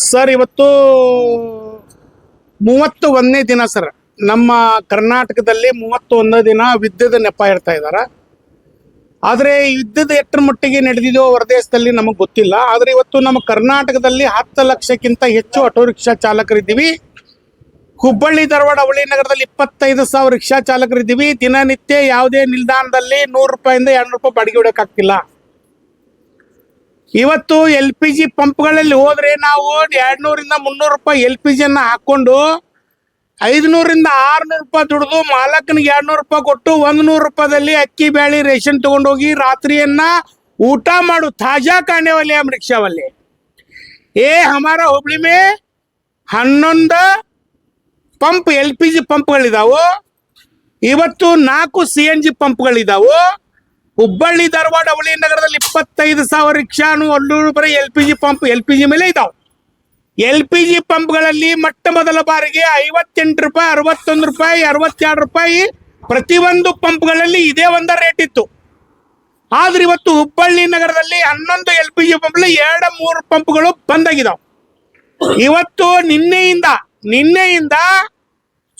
Sir ಇವತ್ತು 31ನೇ ದಿನ sir. ನಮ್ಮ ಕರ್ನಾಟಕದಲ್ಲಿ 31 ದಿನ ವಿದ್ಯುತ್ ನೆಪ ಇರ್ತಾ ಇದ್ದಾರೆ. ಆದರೆ ಯುದ್ಧದ ಎಷ್ಟರ ಮಟ್ಟಿಗೆ ನಡೆದಿದೆಯೋ ಹೊರದೇಶದಲ್ಲಿ ನಮಗೆ ಗೊತ್ತಿಲ್ಲ. ಆದರೆ ಇವತ್ತು ನಮ್ಮ ಕರ್ನಾಟಕದಲ್ಲಿ 10 ಲಕ್ಷಕ್ಕಿಂತ ಹೆಚ್ಚು ಆಟೋ ರಿಕ್ಷಾ ಚಾಲಕರಿದ್ದೀವಿ. ಹುಬ್ಬಳ್ಳಿ ಧಾರವಾಡ ಅವಳಿ ನಗರದಲ್ಲಿ 25,000 ರಿಕ್ಷಾ ಚಾಲಕರಿದ್ದೀವಿ. ದಿನನಿತ್ಯ ಯಾವುದೇ ನಿಲ್ದಾಣದಲ್ಲಿ 100 ರೂಪಾಯಿಂದ 200 ರೂಪಾಯಿ ಬಾಡಿಗೆ ಹೊಡೋಕ್ಕಾಗ್ತಿಲ್ಲ. ಇವತ್ತು LPG ಪಂಪ್ಗಳಲ್ಲಿ ಹೋದ್ರೆ ನಾವು 200ರಿಂದ 300 ರೂಪಾಯಿ LPG ಅನ್ನ ಹಾಕೊಂಡು 500ರಿಂದ 600 ರೂಪಾಯಿ ದುಡಿದು ಮಾಲಕನಿಗೆ 200 ರೂಪಾಯಿ ಕೊಟ್ಟು 100 ರೂಪಾಯಿದಲ್ಲಿ ಅಕ್ಕಿ ಬೇಳೆ ರೇಷನ್ ತಗೊಂಡೋಗಿ ರಾತ್ರಿಯನ್ನ ಊಟ ಮಾಡು ತಾಜಾ ಕಾಣೆ ವಾಲೆ हम रिक्शा वाले। ये हमारा हुबली में 11 ಪಂಪ್ LPG ಪಂಪ್ಗಳಿದಾವು. ಇವತ್ತು 4 CNG ಪಂಪ್ಗಳಿದಾವು. ಹುಬ್ಬಳ್ಳಿ ಧಾರವಾಡ ಅವಳಿ ನಗರದಲ್ಲಿ 25,000 ರಿಕ್ಷಾನು ಅಲ್ಲೂ ಬರೀ LPG ಪಂಪ್ LPG ಮೇಲೆ ಇದಾವೆ. LPG ಪಂಪ್ಗಳಲ್ಲಿ ಮೊಟ್ಟ ಮೊದಲ ಬಾರಿಗೆ 58 ರೂಪಾಯಿ 61 ರೂಪಾಯಿ 62 ರೂಪಾಯಿ ಪ್ರತಿಯೊಂದು ಪಂಪ್ಗಳಲ್ಲಿ ಇದೇ ಒಂದ ರೇಟ್ ಇತ್ತು. ಆದ್ರೆ ಇವತ್ತು ಹುಬ್ಬಳ್ಳಿ ನಗರದಲ್ಲಿ 11 LPG ಪಂಪ್ಗಳಲ್ಲಿ 2-3 ಪಂಪ್ಗಳು ಬಂದಾಗಿದ್ದಾವೆ. ಇವತ್ತು ನಿನ್ನೆಯಿಂದ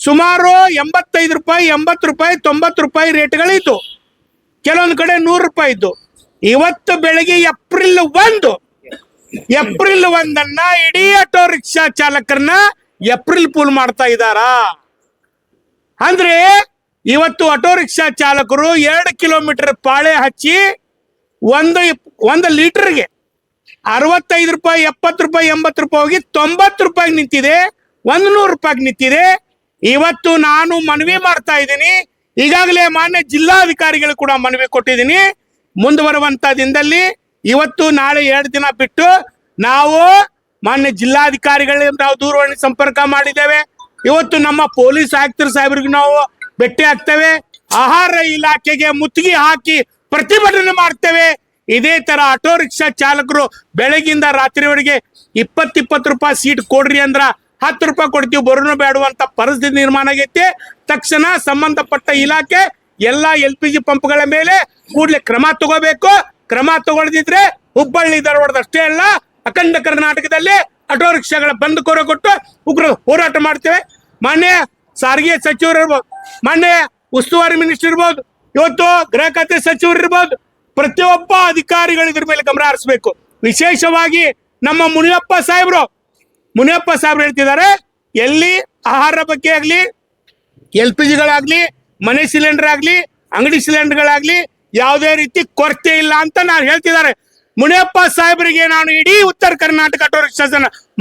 ಸುಮಾರು 85 ರೂಪಾಯಿ 80 ರೂಪಾಯಿ 90 ರೂಪಾಯಿ ರೇಟ್ಗಳಿತ್ತು. ಕೆಲವೊಂದು ಕಡೆ 100 ರೂಪಾಯಿ ಇದ್ದು. ಇವತ್ತು ಬೆಳಗ್ಗೆ ಏಪ್ರಿಲ್ 1 ಇಡೀ ಆಟೋ ರಿಕ್ಷಾ ಚಾಲಕರನ್ನ ಏಪ್ರಿಲ್ ಫೂಲ್ ಮಾಡ್ತಾ ಇದ್ದಾರಾ ಅಂದ್ರೆ ಇವತ್ತು ಆಟೋ ರಿಕ್ಷಾ ಚಾಲಕರು 2 ಕಿಲೋಮೀಟರ್ ಪಾಳೆ ಹಚ್ಚಿ ಒಂದು ಲೀಟರ್ಗೆ 65 ರೂಪಾಯಿ 70 ರೂಪಾಯಿ 80 ರೂಪಾಯಿ ಹೋಗಿ 90 ರೂಪಾಯಿ ನಿಂತಿದೆ, 100 ರೂಪಾಯಿಗೆ ನಿಂತಿದೆ. ಇವತ್ತು ನಾನು ಮನವಿ ಮಾಡ್ತಾ ಇದ್ದೀನಿ. ಈಗಾಗಲೇ ಮಾನ್ಯ ಜಿಲ್ಲಾಧಿಕಾರಿಗಳು ಕೂಡ ಮನವಿ ಕೊಟ್ಟಿದ್ದೀನಿ. ಮುಂದುವರುವಂತ ದಿನದಲ್ಲಿ ಇವತ್ತು ನಾಳೆ 2 ದಿನ ಬಿಟ್ಟು ನಾವು ಮಾನ್ಯ ಜಿಲ್ಲಾಧಿಕಾರಿಗಳಿಗೆ ನಾವು ದೂರವಾಣಿ ಸಂಪರ್ಕ ಮಾಡಿದ್ದೇವೆ. ಇವತ್ತು ನಮ್ಮ ಪೊಲೀಸ್ ಆಯುಕ್ತರು ಸಾಹೇಬರಿಗೆ ನಾವು ಭೇಟಿ ಆಗ್ತೇವೆ. ಆಹಾರ ಇಲಾಖೆಗೆ ಮುತ್ತಿಗೆ ಹಾಕಿ ಪ್ರತಿಭಟನೆ ಮಾಡ್ತೇವೆ. ಇದೇ ತರ ಆಟೋ ರಿಕ್ಷಾ ಚಾಲಕರು ಬೆಳಗಿಂದ ರಾತ್ರಿವರೆಗೆ 20 ರೂಪಾಯಿ ಸೀಟ್ ಕೊಡ್ರಿ ಅಂದ್ರ 10 ರೂಪಾಯಿ ಕೊಡ್ತೀವಿ ಬರೋನು ಬೇಡುವಂತ ಪರಿಸ್ಥಿತಿ ನಿರ್ಮಾಣ ಆಗೈತೆ. ತಕ್ಷಣ ಸಂಬಂಧಪಟ್ಟ ಇಲಾಖೆ ಎಲ್ಲ LPG ಪಂಪ್ಗಳ ಮೇಲೆ ಕೂಡಲೇ ಕ್ರಮ ತಗೋಬೇಕು. ಕ್ರಮ ತಗೊಳ್ದಿದ್ರೆ ಹುಬ್ಬಳ್ಳಿ ಧಾರವಾಡದಷ್ಟೇ ಅಲ್ಲ ಅಖಂಡ ಕರ್ನಾಟಕದಲ್ಲಿ ಆಟೋ ರಿಕ್ಷಾಗಳ ಬಂದ್ ಕೋರ ಕೊಟ್ಟು ಉಗ್ರ ಹೋರಾಟ ಮಾಡ್ತೇವೆ. ಮಾನ್ಯ ಸಾರಿಗೆ ಸಚಿವರು ಇರ್ಬೋದು, ಮಾನ್ಯ ಉಸ್ತುವಾರಿ ಮಿನಿಸ್ಟರ್ ಇರ್ಬೋದು, ಇವತ್ತು ಗೃಹ ಖಾತೆ ಸಚಿವರು ಇರ್ಬೋದು, ಪ್ರತಿಯೊಬ್ಬ ಅಧಿಕಾರಿಗಳು ಇದ್ರ ಮೇಲೆ ಗಮನ ಹರಿಸಬೇಕು. ವಿಶೇಷವಾಗಿ ನಮ್ಮ ಮುನಿಯಪ್ಪ ಸಾಹೇಬ್ರು ಹೇಳ್ತಿದ್ದಾರೆ, ಎಲ್ಲಿ ಆಹಾರ ಬಗ್ಗೆ ಆಗ್ಲಿ LPGಗಳಾಗ್ಲಿ ಮನೆ ಸಿಲಿಂಡರ್ ಆಗ್ಲಿ ಅಂಗಡಿ ಸಿಲಿಂಡರ್ಗಳಾಗ್ಲಿ ಯಾವುದೇ ರೀತಿ ಕೊರತೆ ಇಲ್ಲ ಅಂತ ನಾನು ಹೇಳ್ತಿದ್ದಾರೆ. ಮುನಿಯಪ್ಪ ಸಾಹೇಬರಿಗೆ ನಾನು ಇಡೀ ಉತ್ತರ ಕರ್ನಾಟಕ ಆಟೋ ರಿಕ್ಷಾ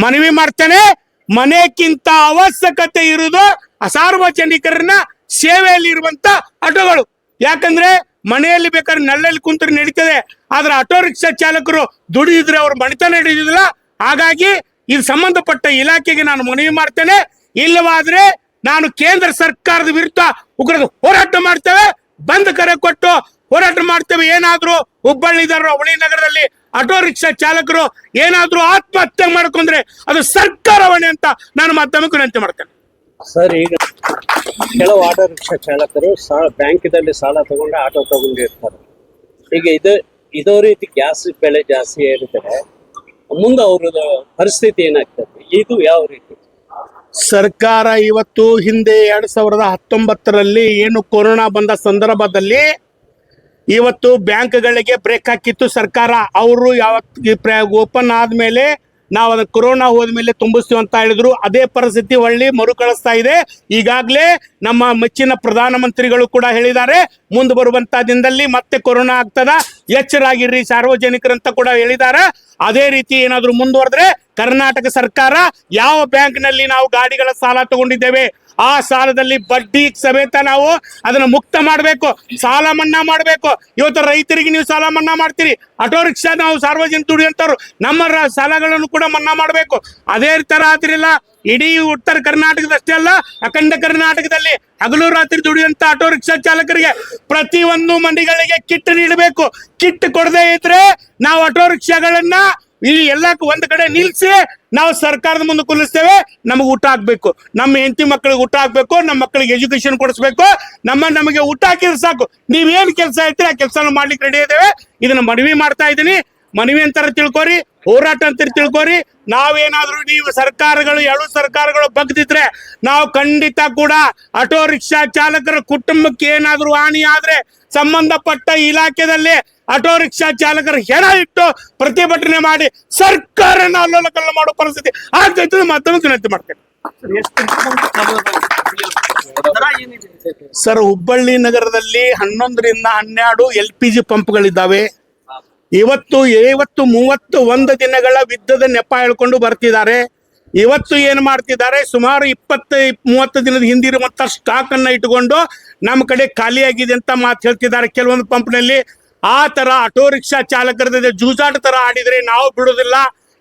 ಮನವಿ ಮಾಡ್ತೇನೆ. ಮನೆಗಿಂತ ಅವಶ್ಯಕತೆ ಇರುವುದು ಸಾರ್ವಜನಿಕರನ್ನ ಸೇವೆಯಲ್ಲಿ ಇರುವಂತ ಆಟೋಗಳು. ಯಾಕಂದ್ರೆ ಮನೆಯಲ್ಲಿ ಬೇಕಾದ್ರೆ ನೆಳ್ಳಲ್ಲಿ ಕುಂತ್ರೆ ನಡೀತದೆ, ಆದ್ರೆ ಆಟೋ ರಿಕ್ಷಾ ಚಾಲಕರು ದುಡಿದಿದ್ರೆ ಅವ್ರ ಮಣಿತನ ಹಿಡಿದಿಲ್ಲ. ಹಾಗಾಗಿ ಇದು ಸಂಬಂಧಪಟ್ಟ ಇಲಾಖೆಗೆ ನಾನು ಮನವಿ ಮಾಡ್ತೇನೆ. ಇಲ್ಲವಾದ್ರೆ ನಾನು ಕೇಂದ್ರ ಸರ್ಕಾರದ ವಿರುದ್ಧ ಉಗ್ರ ಹೋರಾಟ ಮಾಡ್ತೇವೆ. ಬಂದ್ ಕರೆ ಕೊಟ್ಟು ಹೋರಾಟ ಮಾಡ್ತೇವೆ. ಏನಾದ್ರೂ ಹುಬ್ಬಳ್ಳಿ ಧಾರವಾಡ ಅವಳಿ ನಗರದಲ್ಲಿ ಆಟೋ ರಿಕ್ಷಾ ಚಾಲಕರು ಏನಾದ್ರೂ ಆತ್ಮಹತ್ಯೆ ಮಾಡ್ಕೊಂಡ್ರೆ ಅದು ಸರ್ಕಾರ ಹೊಣೆ ಅಂತ ನಾನು ಮಾಧ್ಯಮಕ್ಕೆ ವಿನಂತಿ ಮಾಡ್ತೇನೆ. ಸರ್, ಈಗ ಕೆಲವು ಆಟೋ ರಿಕ್ಷಾ ಚಾಲಕರು ಬ್ಯಾಂಕಿನಲ್ಲಿ ಸಾಲ ತಗೊಂಡು ಆಟೋ ತಗೊಂಡಿರ್ತಾರೆ. ಈಗ ಇದೋ ರೀತಿ ಗ್ಯಾಸ್ ಬೆಲೆ ಜಾಸ್ತಿ ಏರಿದ್ರೆ ಮುಂದೆ ಅವ್ರದ್ದು ಪರಿಸ್ಥಿತಿ ಏನಾಗ್ತದೆ? ಇದು ಯಾವ ರೀತಿ? ಸರ್ಕಾರ ಇವತ್ತು ಹಿಂದೆ 2019ರಲ್ಲಿ ಏನು ಕೊರೋನಾ ಬಂದ ಸಂದರ್ಭದಲ್ಲಿ ಇವತ್ತು ಬ್ಯಾಂಕ್ಗಳಿಗೆ ಬ್ರೇಕ್ ಹಾಕಿತ್ತು ಸರ್ಕಾರ. ಅವರು ಓಪನ್ ಆದ್ಮೇಲೆ ನಾವು ಅದನ್ನ ಕೊರೋನಾ ಹೋದ್ಮೇಲೆ ತುಂಬಿಸ್ತೀವಿ ಅಂತ ಹೇಳಿದ್ರು. ಅದೇ ಪರಿಸ್ಥಿತಿ ಒಳ್ಳೆ ಮರುಕಳಿಸ್ತಾ ಇದೆ. ಈಗಾಗಲೇ ನಮ್ಮ ಮೆಚ್ಚಿನ ಪ್ರಧಾನಮಂತ್ರಿಗಳು ಕೂಡ ಹೇಳಿದ್ದಾರೆ, ಮುಂದೆ ಬರುವಂತ ದಿನದಲ್ಲಿ ಮತ್ತೆ ಕೊರೋನಾ ಆಗ್ತದ, ಎಚ್ಚರಾಗಿರ್ರಿ ಸಾರ್ವಜನಿಕರಂತ ಕೂಡ ಹೇಳಿದ್ದಾರೆ. ಅದೇ ರೀತಿ ಏನಾದ್ರು ಮುಂದುವರೆದ್ರೆ ಕರ್ನಾಟಕ ಸರ್ಕಾರ ಯಾವ ಬ್ಯಾಂಕ್ನಲ್ಲಿ ನಾವು ಗಾಡಿಗಳ ಸಾಲ ತಗೊಂಡಿದ್ದೇವೆ ಆ ಸಾಲದಲ್ಲಿ ಬಡ್ಡಿ ಸಮೇತ ನಾವು ಅದನ್ನ ಮುಕ್ತ ಮಾಡಬೇಕು, ಸಾಲ ಮನ್ನಾ ಮಾಡಬೇಕು. ಇವತ್ತು ರೈತರಿಗೆ ನೀವು ಸಾಲ ಮನ್ನಾ ಮಾಡ್ತೀರಿ, ಆಟೋ ರಿಕ್ಷಾ ನಾವು ಸಾರ್ವಜನಿಕ ದುಡಿಯಂತವ್ರು ನಮ್ಮ ಸಾಲಗಳನ್ನು ಕೂಡ ಮನ್ನಾ ಮಾಡಬೇಕು. ಅದೇ ತರ ಆದ್ರಿಲ್ಲ ಇಡೀ ಉತ್ತರ ಕರ್ನಾಟಕದಷ್ಟೇ ಅಲ್ಲ ಅಖಂಡ ಕರ್ನಾಟಕದಲ್ಲಿ ಹಗಲು ರಾತ್ರಿ ದುಡಿಯುವಂತ ಆಟೋ ರಿಕ್ಷಾ ಚಾಲಕರಿಗೆ ಪ್ರತಿಯೊಂದು ಮಂಡಿಗಳಿಗೆ ಕಿಟ್ ನೀಡಬೇಕು. ಕಿಟ್ ಕೊಡದೇ ಇದ್ರೆ ನಾವು ಆಟೋ ರಿಕ್ಷಾಗಳನ್ನ ಈ ಎಲ್ಲ ಒಂದ್ ಕಡೆ ನಿಲ್ಸಿ ನಾವು ಸರ್ಕಾರದ ಮುಂದೆ ಕುಲ್ಲಿಸ್ತೇವೆ. ನಮಗೆ ಊಟ ಆಗ್ಬೇಕು, ನಮ್ಮ ಹೆಂಡತಿ ಮಕ್ಕಳಿಗೆ ಊಟ ಆಗ್ಬೇಕು, ನಮ್ಮ ಮಕ್ಕಳಿಗೆ ಎಜುಕೇಶನ್ ಕೊಡಿಸ್ಬೇಕು. ನಮಗೆ ಊಟ ಹಾಕಿದ್ರೆ ಸಾಕು, ನೀವೇನ್ ಕೆಲಸ ಐತ್ರಿ ಆ ಕೆಲಸ ಮಾಡ್ಲಿಕ್ಕೆ ರೆಡಿ ಇದ್ದೇವೆ. ಇದನ್ನ ಮನವಿ ಮಾಡ್ತಾ ಇದ್ದೀನಿ. ಮನವಿ ಅಂತಾರ ತಿಳ್ಕೊರಿ. ಹೋರಾಟ ಅಂತ ತಿಳ್ಕೊರಿ. ನಾವೇನಾದ್ರೂ ನೀವು ಸರ್ಕಾರಗಳು ಎರಡು ಸರ್ಕಾರಗಳು ಬಗ್ದಿದ್ರೆ ನಾವು ಖಂಡಿತ ಕೂಡ ಆಟೋ ರಿಕ್ಷಾ ಚಾಲಕರ ಕುಟುಂಬಕ್ಕೆ ಏನಾದ್ರೂ ಹಾನಿ ಆದ್ರೆ ಸಂಬಂಧಪಟ್ಟ ಇಲಾಖೆದಲ್ಲಿ ಆಟೋ ರಿಕ್ಷಾ ಚಾಲಕರ ಹೆಣ ಇಟ್ಟು ಪ್ರತಿಭಟನೆ ಮಾಡಿ ಸರ್ಕಾರನ ಅಲ್ಲೋಲಕಲ್ಲ ಮಾಡೋ ಪರಿಸ್ಥಿತಿ ಆಗ್ತೈತೆ ಮತ್ತೊಮ್ಮೆ ವಿನಂತಿ ಮಾಡ್ತೇನೆ. ಸರ್, ಹುಬ್ಬಳ್ಳಿ ನಗರದಲ್ಲಿ 11ರಿಂದ 12 LPG ಪಂಪ್ಗಳಿದ್ದಾವೆ. ಇವತ್ತು 31 ದಿನಗಳ ಯುದ್ಧದ ನೆಪ ಹೇಳ್ಕೊಂಡು ಬರ್ತಿದ್ದಾರೆ. ಇವತ್ತು ಏನ್ ಮಾಡ್ತಿದ್ದಾರೆ, ಸುಮಾರು 20-30 ದಿನದ ಹಿಂದಿರುವಂತ ಸ್ಟಾಕ್ ಅನ್ನ ಇಟ್ಕೊಂಡು ನಮ್ಮ ಕಡೆ ಖಾಲಿಯಾಗಿದೆ ಅಂತ ಮಾತು ಹೇಳ್ತಿದ್ದಾರೆ ಕೆಲವೊಂದು ಪಂಪ್ನಲ್ಲಿ. ಆ ತರ ಆಟೋ ರಿಕ್ಷಾ ಚಾಲಕರ ಜೂಜಾಟ ತರ ಆಡಿದ್ರೆ ನಾವು ಬಿಡೋದಿಲ್ಲ.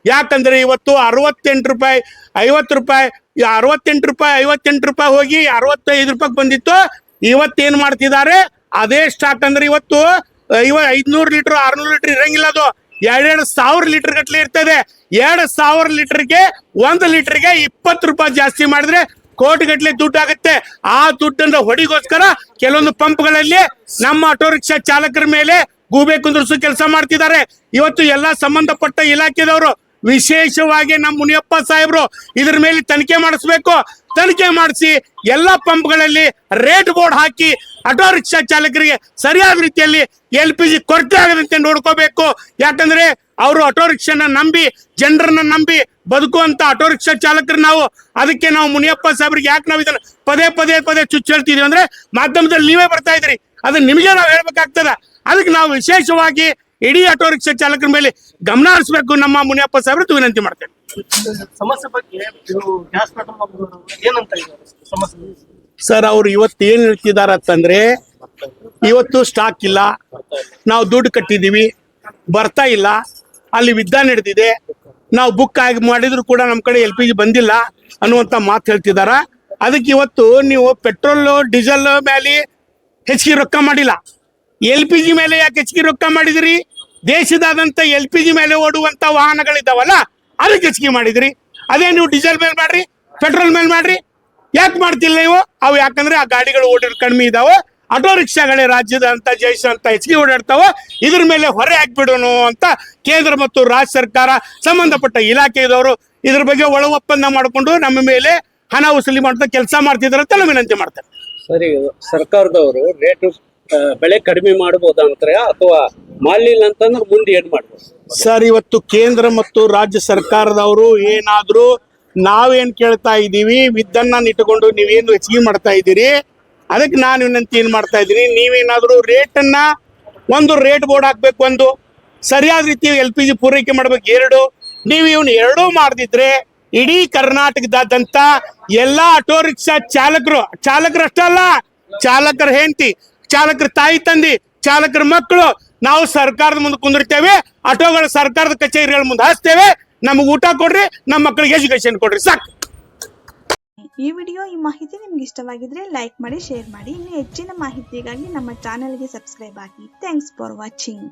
ಯಾಕಂದ್ರೆ ಇವತ್ತು 68 ರೂಪಾಯಿ 50 ರೂಪಾಯಿ 68 ರೂಪಾಯಿ 58 ರೂಪಾಯಿ ಹೋಗಿ 65 ರೂಪಾಯಿ ಬಂದಿತ್ತು. ಇವತ್ತೇನ್ ಮಾಡ್ತಿದ್ದಾರೆ, ಅದೇ ಸ್ಟಾಕ್ ಅಂದ್ರೆ ಇವತ್ತು 500 ಲೀಟರ್ 600 ಲೀಟರ್ ಇರಂಗಿಲ್ಲ, ಅದು 2,000 ಲೀಟರ್ ಗಟ್ಲೆ ಇರ್ತದೆ. 2,000 ಲೀಟರ್ಗೆ 1 ಲೀಟರ್ಗೆ 20 ರೂಪಾಯಿ ಜಾಸ್ತಿ ಮಾಡಿದ್ರೆ ಕೋಟಿ ಗಟ್ಲೆ ದುಡ್ಡು ಆಗುತ್ತೆ. ಆ ದುಡ್ಡನ್ನ ಹೊಡಿಗೋಸ್ಕರ ಕೆಲವೊಂದು ಪಂಪ್ಗಳಲ್ಲಿ ನಮ್ಮ ಆಟೋ ರಿಕ್ಷಾ ಚಾಲಕರ ಮೇಲೆ ಗೂಬೆ ಕುಂದ್ರಿಸೋ ಕೆಲಸ ಮಾಡ್ತಿದ್ದಾರೆ. ಇವತ್ತು ಎಲ್ಲಾ ಸಂಬಂಧಪಟ್ಟ ಇಲಾಖೆದವರು, ವಿಶೇಷವಾಗಿ ನಮ್ಮ ಮುನಿಯಪ್ಪ ಸಾಹೇಬ್ರು ಇದ್ರ ಮೇಲೆ ತನಿಖೆ ಮಾಡಿಸ್ಬೇಕು. ತನಿಖೆ ಮಾಡಿಸಿ ಎಲ್ಲಾ ಪಂಪ್ಗಳಲ್ಲಿ ರೇಟ್ ಬೋರ್ಡ್ ಹಾಕಿ ಆಟೋ ರಿಕ್ಷಾ ಚಾಲಕರಿಗೆ ಸರಿಯಾದ ರೀತಿಯಲ್ಲಿ LPG ಕೊರತೆ ಆಗದಂತೆ ನೋಡ್ಕೋಬೇಕು. ಯಾಕಂದ್ರೆ ಅವರು ಆಟೋ ರಿಕ್ಷಾನ ನಂಬಿ, ಜನರನ್ನ ನಂಬಿ ಬದುಕುವಂತ ಆಟೋ ರಿಕ್ಷಾ ಚಾಲಕರು ನಾವು. ಅದಕ್ಕೆ ನಾವು ಮುನಿಯಪ್ಪ ಸಾಹೇಬ್ರಿಗೆ ಯಾಕೆ ನಾವು ಇದನ್ನ ಪದೇ ಚುಚ್ಚು ಹೇಳ್ತಿದೀವಿ ಅಂದ್ರೆ, ಮಾಧ್ಯಮದಲ್ಲಿ ನೀವೇ ಬರ್ತಾ ಇದ್ರಿ, ಅದನ್ನ ನಿಮಗೆ ನಾವು ಹೇಳ್ಬೇಕಾಗ್ತದ. ಅದಕ್ಕೆ ನಾವು ವಿಶೇಷವಾಗಿ ಇಡೀ ಆಟೋ ರಿಕ್ಷಾ ಚಾಲಕರ ಮೇಲೆ ಗಮನ ಹರಿಸಬೇಕು. ನಮ್ಮ ಮುನಿಯಪ್ಪ ಸಾಹೇಬ್ರು ವಿನಂತಿ ಮಾಡ್ತೇನೆ. ಸಮಸ್ಯೆ ಬಗ್ಗೆ ಗ್ಯಾಸ್ ಏನಂತ ಸಮಸ್ಯೆ ಸರ್, ಅವ್ರು ಇವತ್ತು ಏನ್ ಹೇಳ್ತಿದಾರ ಅಂತಂದ್ರೆ, ಇವತ್ತು ಸ್ಟಾಕ್ ಇಲ್ಲ, ನಾವು ದುಡ್ಡು ಕಟ್ಟಿದೀವಿ, ಬರ್ತಾ ಇಲ್ಲ, ಅಲ್ಲಿ ಯುದ್ಧ ನಡೆದಿದೆ, ನಾವು ಬುಕ್ ಆಗಿ ಮಾಡಿದ್ರು ಕೂಡ ನಮ್ಮ ಕಡೆ LPG ಬಂದಿಲ್ಲ ಅನ್ನುವಂತ ಮಾತು ಹೇಳ್ತಿದಾರ. ಅದಕ್ಕೆ ಇವತ್ತು ನೀವು ಪೆಟ್ರೋಲ್ ಡೀಸೆಲ್ ಮೇಲೆ ಹೆಚ್ಚಿಗೆ ರೊಕ್ಕ ಮಾಡಿಲ್ಲ, LPG ಮೇಲೆ ಯಾಕೆ ಹೆಚ್ಚಿಗೆ ರೊಕ್ಕ ಮಾಡಿದ್ರಿ? ದೇಶದಾದಂತ LPG ಮೇಲೆ ಓಡುವಂತ ವಾಹನಗಳಿದ್ದಾವಲ್ಲ, ಅದಕ್ಕೆ ಹೆಚ್ಚಿಗೆ ಮಾಡಿದ್ರಿ. ಅದೇ ನೀವು ಡೀಸೆಲ್ ಮೇಲೆ ಮಾಡ್ರಿ, ಪೆಟ್ರೋಲ್ ಮೇಲೆ ಮಾಡ್ರಿ, ಯಾಕೆ ಮಾಡ್ತಿಲ್ಲ ನೀವು? ಅವು ಯಾಕಂದ್ರೆ ಆ ಗಾಡಿಗಳು ಓಡಿರೋ ಕಡಿಮೆ ಇದಾವೆ. ಆಟೋ ರಿಕ್ಷಾಗಳೇ ರಾಜ್ಯದ ಅಂತ ಜೈಸ ಅಂತ ಹೆಚ್ಚಿಗೆ ಓಡಾಡ್ತಾವ. ಇದ್ರ ಮೇಲೆ ಹೊರೆ ಹಾಕ್ಬಿಡೋನು ಅಂತ ಕೇಂದ್ರ ಮತ್ತು ರಾಜ್ಯ ಸರ್ಕಾರ ಸಂಬಂಧಪಟ್ಟ ಇಲಾಖೆದವರು ಇದ್ರ ಬಗ್ಗೆ ಒಳ ಒಪ್ಪಂದ ಮಾಡಿಕೊಂಡು ನಮ್ಮ ಮೇಲೆ ಹಣ ವಸೂಲಿ ಮಾಡ್ತಾ ಕೆಲಸ ಮಾಡ್ತಿದಾರೆ ಅಂತ ನಾವು ವಿನಂತಿ ಮಾಡ್ತಾರೆ. ಸರಿ, ಸರ್ಕಾರದವರು ರೇಟ್ ಬೆಳೆ ಕಡಿಮೆ ಮಾಡಬಹುದಾ ಅಂತಾರೆ, ಅಥವಾ ಮಾಡಲಿಲ್ಲ ಅಂತಂದ್ರೆ ಮುಂದೆ ಏನ್ ಮಾಡ್ಬೋದು? ಸರ್, ಇವತ್ತು ಕೇಂದ್ರ ಮತ್ತು ರಾಜ್ಯ ಸರ್ಕಾರದವರು ಏನಾದ್ರೂ ನಾವೇನ್ ಕೇಳ್ತಾ ಇದ್ದೀವಿ, ವಿದ್ದನ್ನ ಇಟ್ಟುಕೊಂಡು ನೀವೇನು ಹೆಚ್ಚಿಗೆ ಮಾಡ್ತಾ ಇದ್ದೀರಿ, ಅದಕ್ಕೆ ನಾನು ವಿನಂತಿ ಏನ್ ಮಾಡ್ತಾ ಇದ್ದೀನಿ, ನೀವೇನಾದ್ರೂ ರೇಟನ್ನ ಒಂದು ರೇಟ್ ಬೋರ್ಡ್ ಹಾಕ್ಬೇಕು, ಒಂದು ಸರಿಯಾದ ರೀತಿ LPG ಪೂರೈಕೆ ಮಾಡ್ಬೇಕು. 2 ನೀವು ಇವನು 2 ಮಾಡದಿದ್ರೆ ಇಡೀ ಕರ್ನಾಟಕದಾದ್ಯಂತ ಎಲ್ಲಾ ಆಟೋ ರಿಕ್ಷಾ ಚಾಲಕರು ಅಷ್ಟೇ ಅಲ್ಲ, ಚಾಲಕರ ಹೆಂಡತಿ, ಚಾಲಕರ ತಾಯಿ ತಂದಿ, ಚಾಲಕರ ಮಕ್ಕಳು, ನಾವು ಸರ್ಕಾರದ ಮುಂದೆ ಕುಂದಿರ್ತೇವೆ, ಆಟೋಗಳ ಸರ್ಕಾರದ ಕಚೇರಿಗಳ ಮುಂದೆ ಹಚ್ತೇವೆ. ನಮಗೆ ಊಟ ಕೊಡ್ರಿ, ನಮ್ಮ ಮಕ್ಕಳಿಗೆ ಎಜುಕೇಶನ್ ಕೊಡ್ರಿ, ಸಾಕು. ಈ ವಿಡಿಯೋ ಈ ಮಾಹಿತಿ ನಿಮ್ಗೆ ಇಷ್ಟವಾಗಿದ್ರೆ ಲೈಕ್ ಮಾಡಿ, ಶೇರ್ ಮಾಡಿ. ಇನ್ನು ಹೆಚ್ಚಿನ ಮಾಹಿತಿಗಾಗಿ ನಮ್ಮ ಚಾನೆಲ್ಗೆ ಸಬ್ಸ್ಕ್ರೈಬ್ ಆಗಿ. Thanks for watching.